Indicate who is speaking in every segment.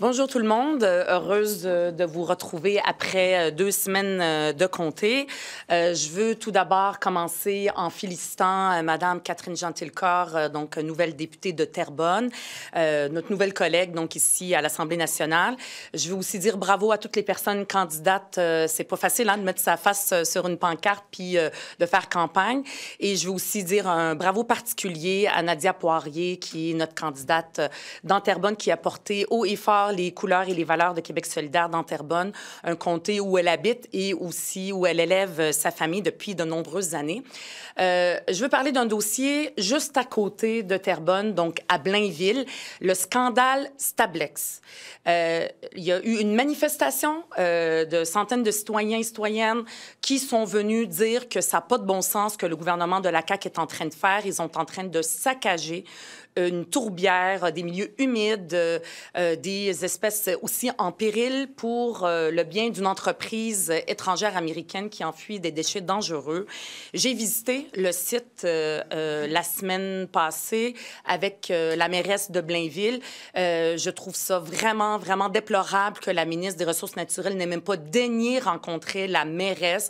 Speaker 1: Bonjour tout le monde. Heureuse de vous retrouver après 2 semaines de comté. Je veux tout d'abord commencer en félicitant Madame Catherine Gentilcorps, donc nouvelle députée de Terrebonne, notre nouvelle collègue donc ici à l'Assemblée nationale. Je veux aussi dire bravo à toutes les personnes candidates. C'est pas facile de mettre sa face sur une pancarte puis de faire campagne. Et je veux aussi dire un bravo particulier à Nadia Poirier, qui est notre candidate dans Terrebonne, qui a porté haut et fort les couleurs et les valeurs de Québec solidaire dans Terrebonne, un comté où elle habite et aussi où elle élève sa famille depuis de nombreuses années. Je veux parler d'un dossier juste à côté de Terrebonne, donc à Blainville, le scandale Stablex. Il y a eu une manifestation de centaines de citoyens et citoyennes qui sont venus dire que ça n'a pas de bon sens que le gouvernement de la CAQ est en train de faire. Ils sont en train de saccager une tourbière, des milieux humides, des espèces aussi en péril pour le bien d'une entreprise étrangère américaine qui enfuit des déchets dangereux. J'ai visité le site la semaine passée avec la mairesse de Blainville. Je trouve ça vraiment, vraiment déplorable que la ministre des Ressources naturelles n'ait même pas daigné rencontrer la mairesse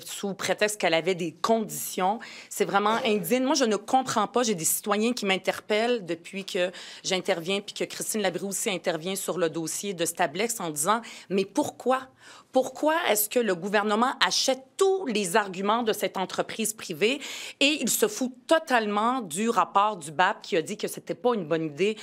Speaker 1: sous prétexte qu'elle avait des conditions. C'est vraiment indigne. Moi, je ne comprends pas. J'ai des citoyens qui m'interpellent depuis que j'interviens puis que Christine Labrie aussi intervient sur le dossier de Stablex en disant « Mais pourquoi? Pourquoi est-ce que le gouvernement achète tous les arguments de cette entreprise privée et il se fout totalement du rapport du BAP qui a dit que c'était pas une bonne idée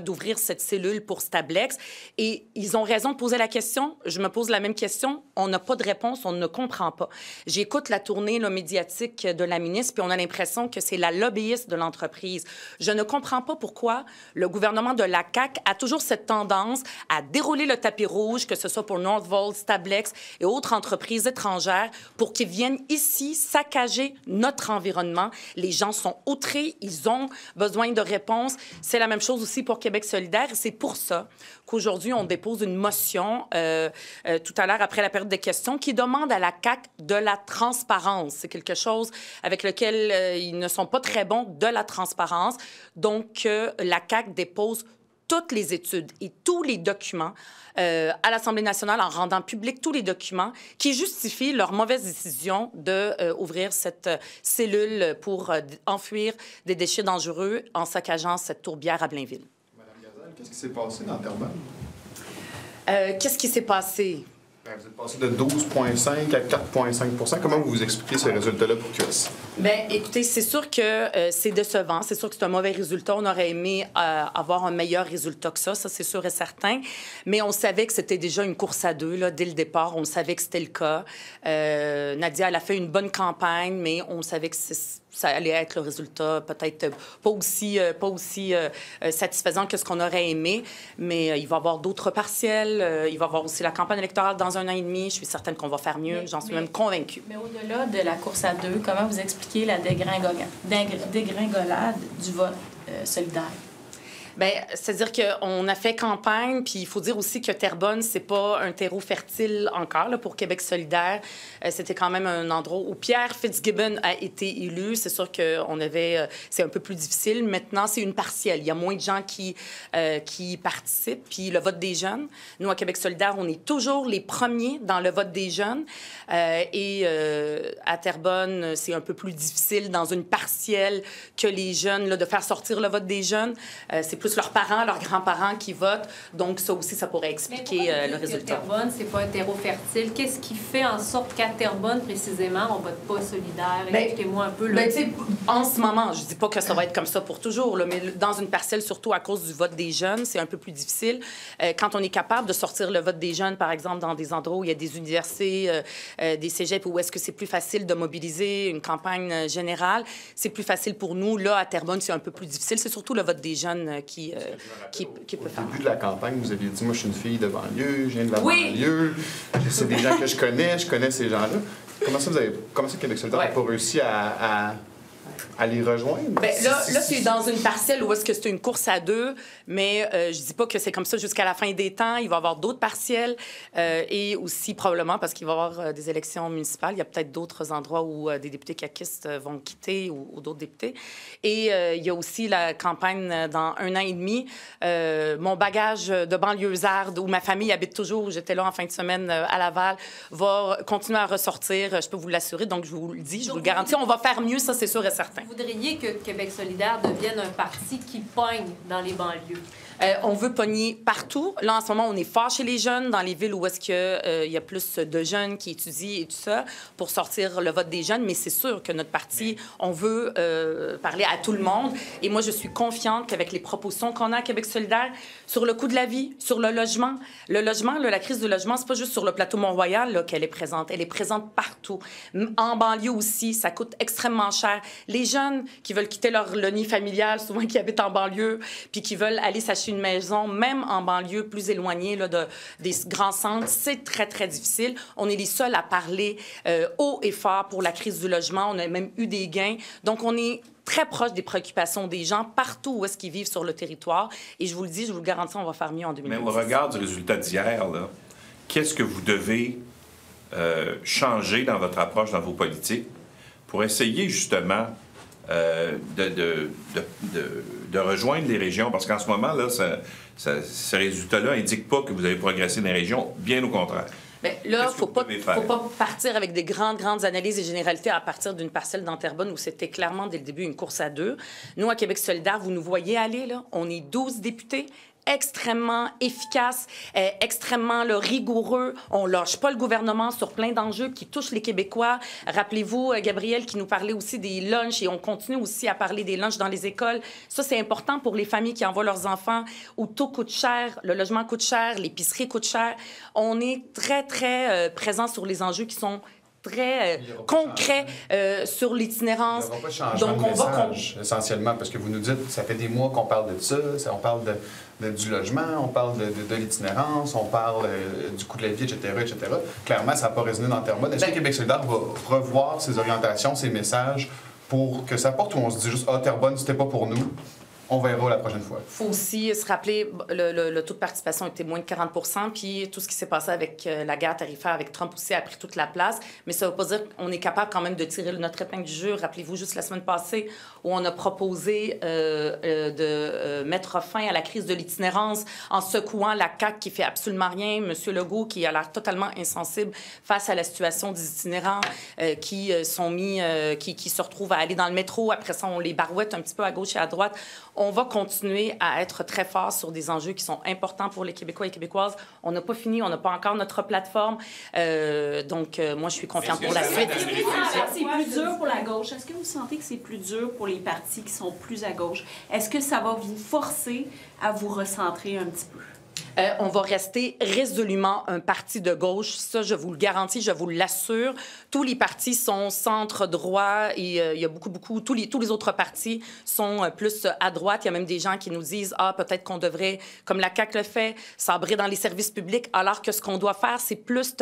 Speaker 1: d'ouvrir cette cellule pour Stablex? Et ils ont raison de poser la question. Je me pose la même question. On n'a pas de réponse. On ne comprend pas. J'écoute la tournée médiatique de la ministre puis on a l'impression que c'est la lobbyiste de l'entreprise. Je ne comprends pas pourquoi le gouvernement de la CAQ a toujours cette tendance à dérouler le tapis rouge, que ce soit pour Northvolt, Stablex et autres entreprises étrangères, pour qu'ils viennent ici saccager notre environnement. Les gens sont outrés, ils ont besoin de réponses. C'est la même chose aussi pour Québec solidaire. Et c'est pour ça qu'aujourd'hui, on dépose une motion tout à l'heure, après la période des questions, qui demande à la CAQ de la transparence. C'est quelque chose avec lequel ils ne sont pas très bons, de la transparence. Donc, la CAQ dépose toutes les études et tous les documents à l'Assemblée nationale en rendant public tous les documents qui justifient leur mauvaise décision d'ouvrir cette cellule pour enfuir des déchets dangereux en saccageant cette tourbière à Blainville.
Speaker 2: Madame Gazelle, qu'est-ce qui s'est passé dans Terrebonne?
Speaker 1: Qu'est-ce qui s'est passé?
Speaker 2: Bien, vous êtes passé de 12,5 à 4,5 %. Comment vous expliquez ces résultats-là pour QS?
Speaker 1: Bien, écoutez, c'est sûr que c'est décevant. C'est sûr que c'est un mauvais résultat. On aurait aimé avoir un meilleur résultat que ça c'est sûr et certain. Mais on savait que c'était déjà une course à deux, là, dès le départ. On savait que c'était le cas. Nadia, elle a fait une bonne campagne, mais on savait que ça allait être le résultat peut-être pas aussi satisfaisant que ce qu'on aurait aimé. Mais il va y avoir d'autres partiels. Il va y avoir aussi la campagne électorale dans 1 an et demi. Je suis certaine qu'on va faire mieux. J'en suis même convaincue.
Speaker 3: Mais au-delà de la course à deux, comment vous expliquez la dégringolade du vote solidaire?
Speaker 1: Bien, c'est-à-dire qu'on a fait campagne, puis il faut dire aussi que Terrebonne, c'est pas un terreau fertile encore là, pour Québec solidaire. C'était quand même un endroit où Pierre Fitzgibbon a été élu. C'est sûr qu'on avait... c'est un peu plus difficile. Maintenant, c'est une partielle. Il y a moins de gens qui participent. Puis le vote des jeunes. Nous, à Québec solidaire, on est toujours les premiers dans le vote des jeunes. Et à Terrebonne, c'est un peu plus difficile dans une partielle que les jeunes, là, de faire sortir le vote des jeunes. C'est plus leurs parents, leurs grands-parents qui votent. Donc, ça aussi, ça pourrait expliquer le résultat.
Speaker 3: Terrebonne, c'est pas un terreau fertile. Qu'est-ce qui fait en sorte qu'à Terrebonne, précisément, on vote pas solidaire? Expliquez-moi un peu.
Speaker 1: Bien, en ce moment, je dis pas que ça va être comme ça pour toujours, là, mais dans une parcelle, surtout à cause du vote des jeunes, c'est un peu plus difficile. Quand on est capable de sortir le vote des jeunes, par exemple, dans des endroits où il y a des universités, des cégeps, où est-ce que c'est plus facile de mobiliser une campagne générale, c'est plus facile pour nous. Là, à Terrebonne, c'est un peu plus difficile. C'est surtout le vote des jeunes qui peut faire.
Speaker 2: Au début de la campagne, vous aviez dit, moi, je suis une fille de banlieue, je viens de la banlieue, c'est des gens que je connais ces gens-là. Comment ça, Québec solidaire n'a pas réussi à à les rejoindre?
Speaker 1: Bien, là, c'est dans une parcelle où est-ce que c'est une course à deux, mais je dis pas que c'est comme ça jusqu'à la fin des temps. Il va y avoir d'autres partiels et aussi probablement parce qu'il va y avoir des élections municipales. Il y a peut-être d'autres endroits où des députés caquistes vont quitter ou d'autres députés. Et il y a aussi la campagne dans 1 an et demi. Mon bagage de banlieusarde où ma famille habite toujours, où j'étais là en fin de semaine à Laval, va continuer à ressortir. Je peux vous l'assurer. Donc, je vous le dis, je vous le garantis. On va faire mieux, ça, c'est sûr et certain.
Speaker 4: Vous voudriez que Québec solidaire devienne un parti qui pogne dans les banlieues?
Speaker 1: On veut pogner partout. Là, en ce moment, on est fort chez les jeunes, dans les villes où est-ce qu'il y a plus de jeunes qui étudient et tout ça, pour sortir le vote des jeunes. Mais c'est sûr que notre parti, on veut parler à tout le monde. Et moi, je suis confiante qu'avec les propositions qu'on a à Québec solidaire, sur le coût de la vie, sur le logement, là, la crise du logement, c'est pas juste sur le plateau Mont-Royal là, qu'elle est présente. Elle est présente partout. En banlieue aussi, ça coûte extrêmement cher. Les jeunes qui veulent quitter le nid familial, souvent qui habitent en banlieue, puis qui veulent aller s'acheter une maison, même en banlieue plus éloignée là, des grands centres, c'est très, très difficile. On est les seuls à parler haut et fort pour la crise du logement. On a même eu des gains. Donc, on est très proche des préoccupations des gens partout où est-ce qu'ils vivent sur le territoire. Et je vous le dis, je vous le garantis, on va faire mieux en 2020.
Speaker 5: Mais au regard du résultat d'hier, là, qu'est-ce que vous devez changer dans votre approche, dans vos politiques, pour essayer justement de rejoindre les régions? Parce qu'en ce moment, là, ces résultats-là n'indiquent pas que vous avez progressé dans les régions, bien au contraire.
Speaker 1: Bien, là, il ne faut pas partir avec des grandes analyses et généralités à partir d'une parcelle dans Terrebonne où c'était clairement, dès le début, une course à deux. Nous, à Québec solidaire, vous nous voyez aller, là. On est 12 députés, extrêmement efficace, extrêmement rigoureux. On lâche pas le gouvernement sur plein d'enjeux qui touchent les Québécois. Rappelez-vous, Gabriel qui nous parlait aussi des lunchs et on continue aussi à parler des lunchs dans les écoles. Ça, c'est important pour les familles qui envoient leurs enfants où tout coûte cher, le logement coûte cher, l'épicerie coûte cher. On est très, très présent sur les enjeux qui sont très concret sur l'itinérance.
Speaker 2: Il n'y aura pas de changement de message, essentiellement, parce que vous nous dites, ça fait des mois qu'on parle de ça, on parle du logement, on parle de l'itinérance, on parle du coût de la vie, etc., etc. Clairement, ça n'a pas résonné dans Terrebonne. Est-ce que Québec solidaire va revoir ses orientations, ses messages, pour que ça porte, ou on se dit juste « Ah, Terrebonne, c'était pas pour nous ». On verra la prochaine fois.
Speaker 1: Il faut aussi se rappeler, le taux de participation était moins de 40 %, puis tout ce qui s'est passé avec la guerre tarifaire avec Trump aussi a pris toute la place. Mais ça ne veut pas dire qu'on est capable quand même de tirer notre épingle du jeu. Rappelez-vous, juste la semaine passée, où on a proposé de mettre fin à la crise de l'itinérance en secouant la CAQ qui fait absolument rien, M. Legault qui a l'air totalement insensible face à la situation des itinérants qui sont mis, qui se retrouvent à aller dans le métro. Après ça, on les barouette un petit peu à gauche et à droite. On va continuer à être très fort sur des enjeux qui sont importants pour les Québécois et Québécoises. On n'a pas fini, on n'a pas encore notre plateforme. Donc, moi, je suis confiante pour la suite.
Speaker 6: Est-ce que vous sentez que c'est plus dur pour la gauche? Est-ce que vous sentez que c'est plus dur pour les partis qui sont plus à gauche? Est-ce que ça va vous forcer à vous recentrer un petit peu?
Speaker 1: On va rester résolument un parti de gauche. Ça, je vous le garantis, je vous l'assure. Tous les partis sont centre-droit et il y a beaucoup... Tous les autres partis sont plus à droite. Il y a même des gens qui nous disent « Ah, peut-être qu'on devrait, comme la CAQ le fait, sabrer dans les services publics, alors que ce qu'on doit faire, c'est plus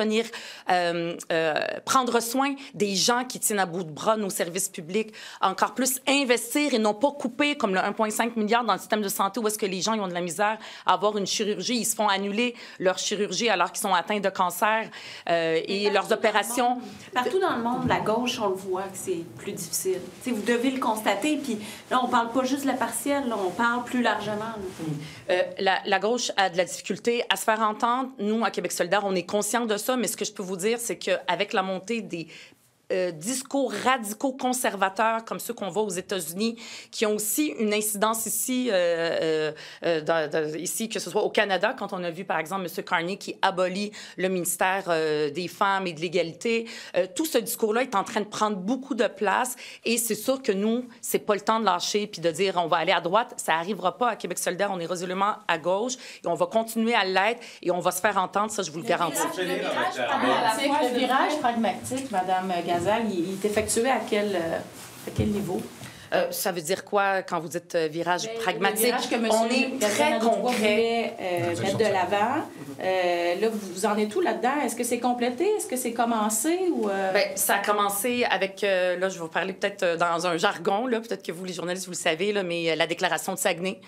Speaker 1: prendre soin des gens qui tiennent à bout de bras nos services publics, encore plus investir et non pas couper, comme le 1,5 milliard dans le système de santé où est-ce que les gens ils ont de la misère à avoir une chirurgie. Ils se font annuler leur chirurgie alors qu'ils sont atteints de cancer et leurs opérations.
Speaker 6: Partout dans le monde, la gauche, on le voit que c'est plus difficile. T'sais, vous devez le constater. Puis là, on parle pas juste de la partielle, là, on parle plus largement.
Speaker 1: La gauche a de la difficulté à se faire entendre. Nous, à Québec solidaire, on est conscients de ça, mais ce que je peux vous dire, c'est qu'avec la montée des discours radicaux conservateurs comme ceux qu'on voit aux États-Unis, qui ont aussi une incidence ici, ici, que ce soit au Canada, quand on a vu, par exemple, M. Carney qui abolit le ministère des Femmes et de l'égalité. Tout ce discours-là est en train de prendre beaucoup de place et c'est sûr que nous, c'est pas le temps de lâcher puis de dire on va aller à droite. Ça n'arrivera pas à Québec solidaire. On est résolument à gauche et on va continuer à l'être et on va se faire entendre. Ça, je vous le garantis.
Speaker 3: Le virage pragmatique, Mme Gazal, il est effectué à quel niveau?
Speaker 1: Ça veut dire quoi quand vous dites virage pragmatique?
Speaker 3: Le virage que
Speaker 1: on est très concret.
Speaker 3: Mettre de l'avant,
Speaker 6: Là, vous en êtes où là-dedans? Est-ce que c'est complété? Est-ce que c'est commencé? Ou
Speaker 1: Bien, ça a commencé avec, là, je vais vous parler peut-être dans un jargon, là, peut-être que vous, les journalistes, vous le savez, là, mais la déclaration de Saguenay.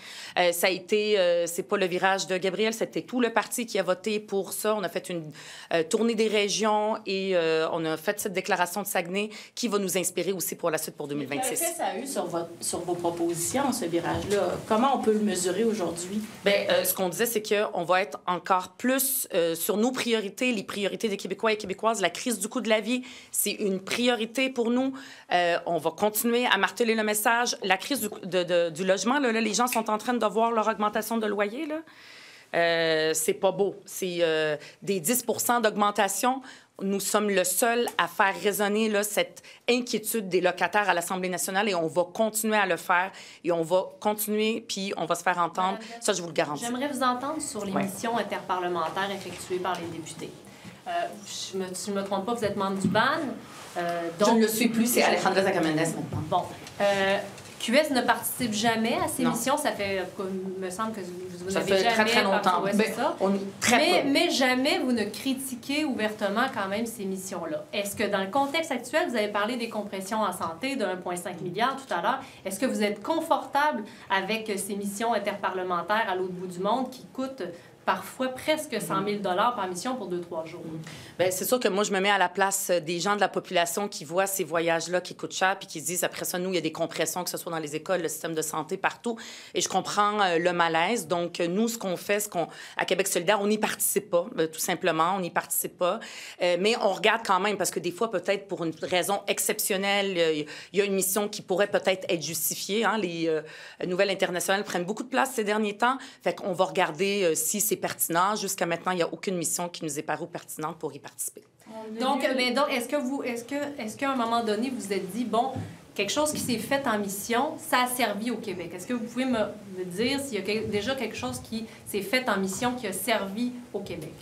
Speaker 1: Ça a été, c'est pas le virage de Gabriel, c'était tout le parti qui a voté pour ça. On a fait une tournée des régions et on a fait cette déclaration de Saguenay qui va nous inspirer aussi pour la suite pour 2026.
Speaker 6: Quel effet ça a eu sur vos propositions, ce virage-là? Comment on peut le mesurer aujourd'hui?
Speaker 1: Bien, ce qu'on disait, c'est qu'on va être encore plus sur nos priorités, les priorités des Québécois et Québécoises. La crise du coût de la vie, c'est une priorité pour nous. On va continuer à marteler le message. La crise du logement, là, les gens sont en train de voir leur augmentation de loyer, là. C'est pas beau. C'est des 10 % d'augmentation. Nous sommes le seul à faire résonner là, cette inquiétude des locataires à l'Assemblée nationale et on va continuer à le faire et on va continuer puis on va se faire entendre. Ça, je vous le garantis.
Speaker 4: J'aimerais vous entendre sur les missions interparlementaires effectuées par les députés. Si je ne me trompe pas, vous êtes membre du BAN.
Speaker 1: Donc, je ne le suis plus, c'est Alejandra Zacamendes maintenant.
Speaker 4: Bon. QS ne participe jamais à ces missions. Ça fait, il me semble que vous n'avez jamais...
Speaker 1: Ça fait très longtemps.
Speaker 4: Ouais, c'est ça.
Speaker 1: Très peu.
Speaker 4: Mais jamais vous ne critiquez ouvertement quand même ces missions-là. Est-ce que dans le contexte actuel, vous avez parlé des compressions en santé de 1,5 milliard tout à l'heure, est-ce que vous êtes confortable avec ces missions interparlementaires à l'autre bout du monde qui coûtent parfois presque 100 000 par mission pour 2-3 jours?
Speaker 1: Bien, c'est sûr que moi, je me mets à la place des gens de la population qui voient ces voyages-là qui coûtent cher puis qui se disent, après ça, nous, il y a des compressions, que ce soit dans les écoles, le système de santé, partout. Et je comprends le malaise. Donc, nous, ce qu'on fait, à Québec solidaire, on n'y participe pas, tout simplement. On n'y participe pas. Mais on regarde quand même, parce que des fois, peut-être pour une raison exceptionnelle, il y a une mission qui pourrait peut-être être justifiée. Hein? Les nouvelles internationales prennent beaucoup de place ces derniers temps. Fait qu'on va regarder si c'est pertinent. Jusqu'à maintenant, il n'y a aucune mission qui nous est parue pertinente pour y participer.
Speaker 4: Donc, est-ce qu'à un moment donné, vous vous êtes dit, bon, quelque chose qui s'est fait en mission, ça a servi au Québec? Est-ce que vous pouvez me dire s'il y a déjà quelque chose qui s'est fait en mission qui a servi au Québec?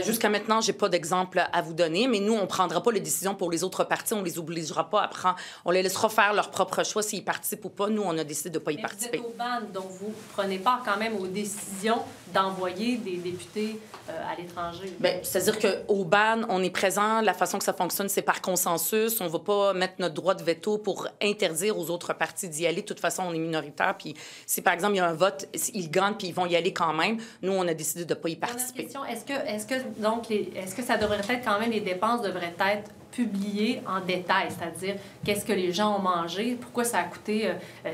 Speaker 1: Jusqu'à maintenant, je n'ai pas d'exemple à vous donner, mais nous, on ne prendra pas les décisions pour les autres partis. On ne les obligera pas à prendre. On les laissera faire leur propre choix s'ils participent ou pas. Nous, on a décidé de ne pas y participer.
Speaker 4: Vous êtes au BAN, donc vous prenez part quand même aux décisions d'envoyer des députés à l'étranger.
Speaker 1: Bien, c'est-à-dire qu'au BAN, on est présent. La façon que ça fonctionne, c'est par consensus. On ne va pas mettre notre droit de veto pour interdire aux autres partis d'y aller. De toute façon, on est minoritaire. Puis si, par exemple, il y a un vote, ils gagnent puis ils vont y aller quand même. Nous, on a décidé de ne pas y participer.
Speaker 4: Est-ce que ça devrait être quand même, les dépenses devraient être publiées en détail, c'est-à-dire qu'est-ce que les gens ont mangé, pourquoi ça a coûté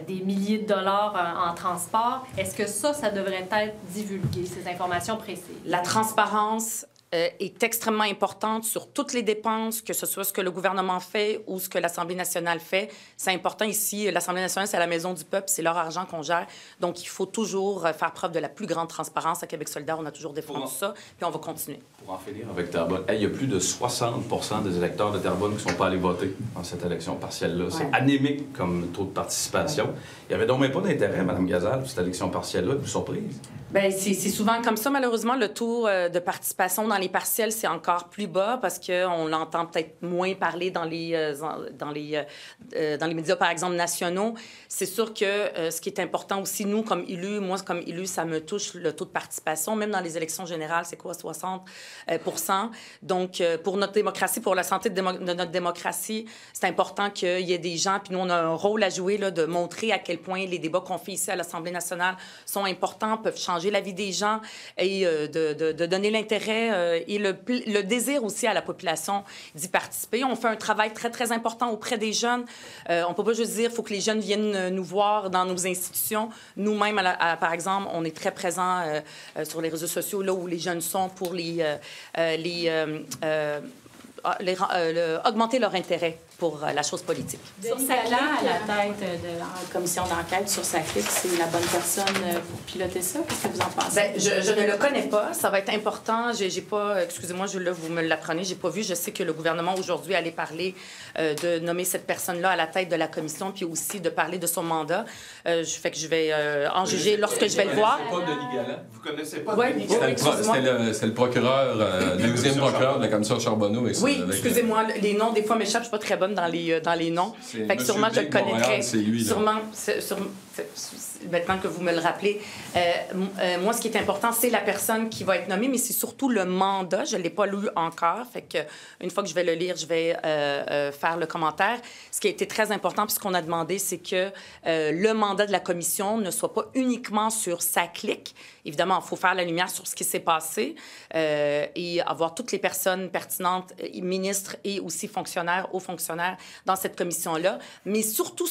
Speaker 4: des milliers de dollars en transport. Est-ce que ça devrait être divulgué, ces informations précises?
Speaker 1: La transparence est extrêmement importante sur toutes les dépenses, que ce soit ce que le gouvernement fait ou ce que l'Assemblée nationale fait. C'est important ici. L'Assemblée nationale, c'est la maison du peuple, c'est leur argent qu'on gère. Donc, il faut toujours faire preuve de la plus grande transparence. À Québec solidaire, on a toujours défendu ça, puis on va continuer.
Speaker 7: Pour en finir avec Terrebonne, il y a plus de 60 % des électeurs de Terrebonne qui ne sont pas allés voter dans cette élection partielle-là. Ouais. C'est anémique comme taux de participation. Ouais. Il n'y avait donc même pas d'intérêt, Mme Gazal, pour cette élection partielle-là. Une surprise?
Speaker 1: Bien, c'est souvent comme ça, malheureusement. Le taux de participation dans les partiels, c'est encore plus bas parce qu'on l'entend peut-être moins parler dans les médias, par exemple, nationaux. C'est sûr que ce qui est important aussi, nous, comme élus, moi, comme élu, ça me touche le taux de participation. Même dans les élections générales, c'est quoi, 60 %. Donc, pour notre démocratie, pour la santé de notre démocratie, c'est important qu'il y ait des gens, puis nous, on a un rôle à jouer, là, de montrer à quel point les débats qu'on fait ici à l'Assemblée nationale sont importants, peuvent changer la vie des gens et de donner l'intérêt et le désir aussi à la population d'y participer. On fait un travail très, très important auprès des jeunes. On ne peut pas juste dire qu'il faut que les jeunes viennent nous voir dans nos institutions. Nous-mêmes, par exemple, on est très présents sur les réseaux sociaux, là où les jeunes sont, pour augmenter leur intérêt pour la chose politique.
Speaker 6: Sur Saclin, à la tête de la commission d'enquête sur Saclin, c'est la bonne personne pour piloter ça? Qu'est-ce que vous en pensez?
Speaker 1: Bien, je ne le connais pas. Ça va être important. J'ai pas... Excusez-moi, vous me l'apprenez. J'ai pas vu. Je sais que le gouvernement, aujourd'hui, allait parler de nommer cette personne-là à la tête de la commission, puis aussi de parler de son mandat. Fait que je vais en juger lorsque je vais le voir.
Speaker 8: Vous connaissez pas Denis Galland?
Speaker 5: Vous connaissez pas
Speaker 1: Denis
Speaker 8: Galland? C'est le procureur, le deuxième procureur de la commission Charbonneau.
Speaker 1: Oui, excusez-moi, les noms, des fois, m'échappent. Je ne suis pas très bonne dans les noms. Fait que sûrement, je le connaîtrais.
Speaker 8: C'est lui, là.
Speaker 1: Sûrement, maintenant que vous me le rappelez, moi, ce qui est important, c'est la personne qui va être nommée, mais c'est surtout le mandat. Je ne l'ai pas lu encore, fait que une fois que je vais le lire, je vais faire le commentaire. Ce qui a été très important, puis ce qu'on a demandé, c'est que le mandat de la commission ne soit pas uniquement sur sa clique. Évidemment, il faut faire la lumière sur ce qui s'est passé et avoir toutes les personnes pertinentes, ministres et aussi fonctionnaires, hauts fonctionnaires, dans cette commission-là, mais surtout,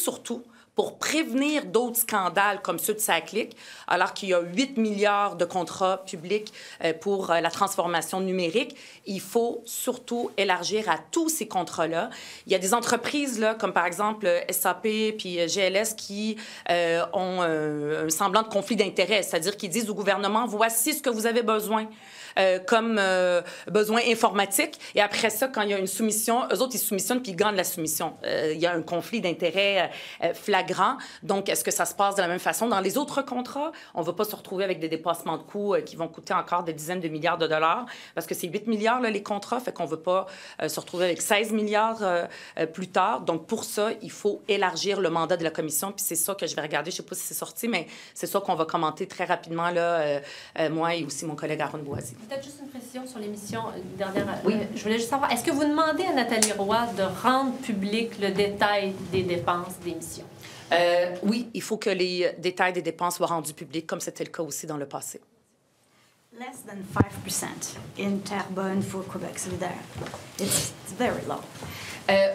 Speaker 1: pour prévenir d'autres scandales comme ceux de SACLIC, alors qu'il y a 8 milliards de contrats publics pour la transformation numérique, il faut surtout élargir à tous ces contrats-là. Il y a des entreprises, là, comme par exemple SAP puis GLS, qui ont un semblant de conflit d'intérêts, c'est-à-dire qu'ils disent au gouvernement, voici ce que vous avez besoin. Comme besoin informatique. Et après ça, quand il y a une soumission, eux autres, ils soumissionnent puis ils gagnent la soumission. Il y a un conflit d'intérêts flagrant. Donc, est-ce que ça se passe de la même façon dans les autres contrats? On ne va pas se retrouver avec des dépassements de coûts qui vont coûter encore des dizaines de milliards de dollars parce que c'est 8 milliards, là, les contrats, fait qu'on ne veut pas se retrouver avec 16 milliards plus tard. Donc, pour ça, il faut élargir le mandat de la commission. Puis c'est ça que je vais regarder. Je ne sais pas si c'est sorti, mais c'est ça qu'on va commenter très rapidement, là, moi et aussi mon collègue Aaron Boisy.
Speaker 4: Peut-être juste une précision sur l'émission dernière.
Speaker 1: Oui.
Speaker 4: Je voulais juste savoir, est-ce que vous demandez à Nathalie Roy de rendre public le détail des dépenses d'émission?
Speaker 1: Oui, il faut que les détails des dépenses soient rendus publics, comme c'était le cas aussi dans le passé.
Speaker 9: Less than 5% in Terrebonne for Québec solidaire. It's very low.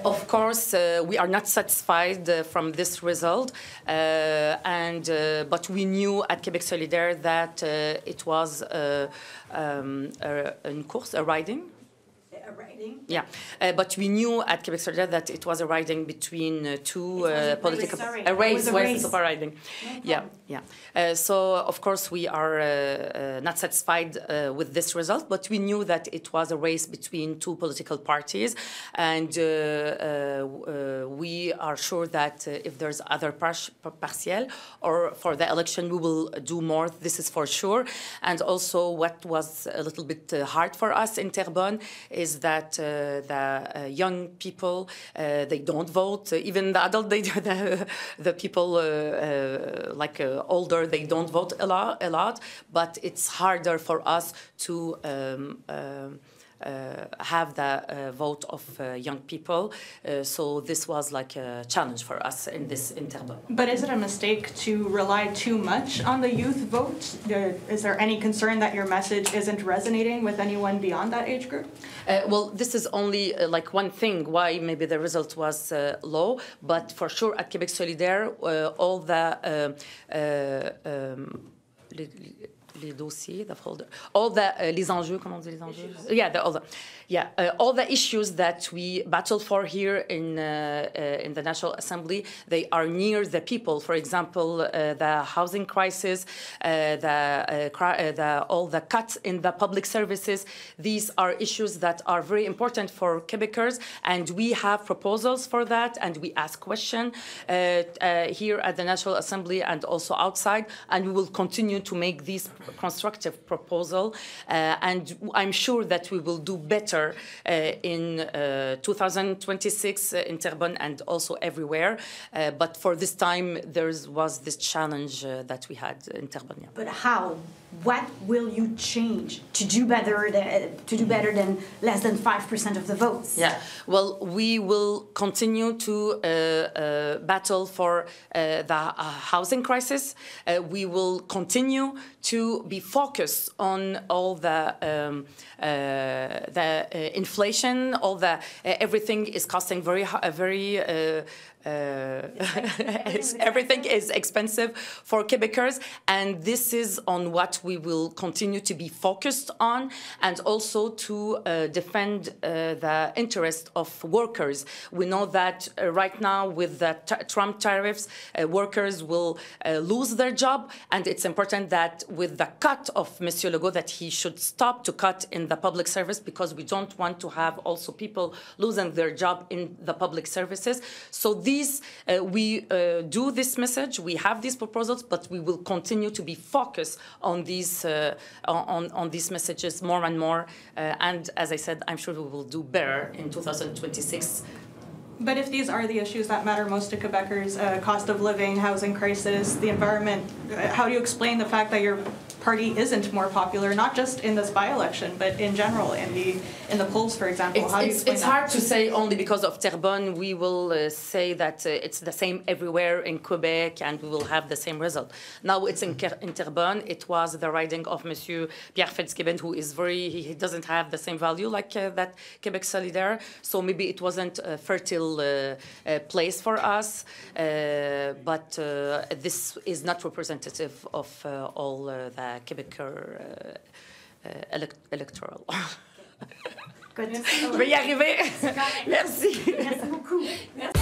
Speaker 1: Of course, we are not satisfied from this result, but we knew at Québec Solidaire that it was une course, a riding.
Speaker 9: A riding?
Speaker 1: Yeah, but we knew at Québec Solidaire that it was a riding between two political... A race, a riding. No yeah. So, of course, we are not satisfied with this result, but we knew that it was a race between two political parties, and we are sure that if there's other partial or for the election, we will do more. This is for sure. And also, what was a little bit hard for us in Terrebonne is that the young people, they don't vote. Even the adult, the people older, they don't vote a lot. But it's harder for us to have the vote of young people. So this was like a challenge for us in Terrebonne.
Speaker 10: But is it a mistake to rely too much on the youth vote? Is there any concern that your message isn't resonating with anyone beyond that age group?
Speaker 1: Well, this is only like one thing why maybe the result was low, but for sure at Québec Solidaire, all the les dossiers, les enjeux, comment on dit les enjeux? All the issues that we battle for here in the National Assembly, they are near the people. For example, the housing crisis, all the cuts in the public services. These are issues that are very important for Quebecers, and we have proposals for that, and we ask questions here at the National Assembly and also outside, and we will continue to make these constructive proposal, and I'm sure that we will do better in 2026 in Terrebonne and also everywhere. But for this time, there was this challenge that we had in Terrebonne. Yeah.
Speaker 9: But how? What will you change to do better than less than 5% of the votes?
Speaker 1: Yeah. Well, we will continue to battle for the housing crisis. We will continue to be focused on all the inflation, all the everything is costing everything is expensive for Quebecers, and this is on what we will continue to be focused on, and also to defend the interest of workers. We know that right now with the Trump tariffs, workers will lose their job, and it's important that with the cut of Monsieur Legault that he should stop to cut in the public service, because we don't want to have also people losing their job in the public services. So we do this message, we have these proposals, but we will continue to be focused on these messages more and more. And as I said, I'm sure we will do better in 2026
Speaker 10: But if these are the issues that matter most to Quebecers, cost of living, housing crisis, the environment, how do you explain the fact that your party isn't more popular, not just in this by-election, but in general, in the polls, for example? How do you explain
Speaker 1: it's
Speaker 10: that?
Speaker 1: hard to say only because of Terrebonne. We will say that it's the same everywhere in Quebec and we will have the same result. Now it's in Terrebonne. It was the riding of Monsieur Pierre Fitzgibbon, who is he doesn't have the same value like that Quebec Solidaire. So maybe it wasn't a fertile place for us, but this is not representative of all the Québécois électoral.
Speaker 9: Good.
Speaker 1: Je vais y arriver. Merci.
Speaker 9: Merci beaucoup.
Speaker 4: Merci.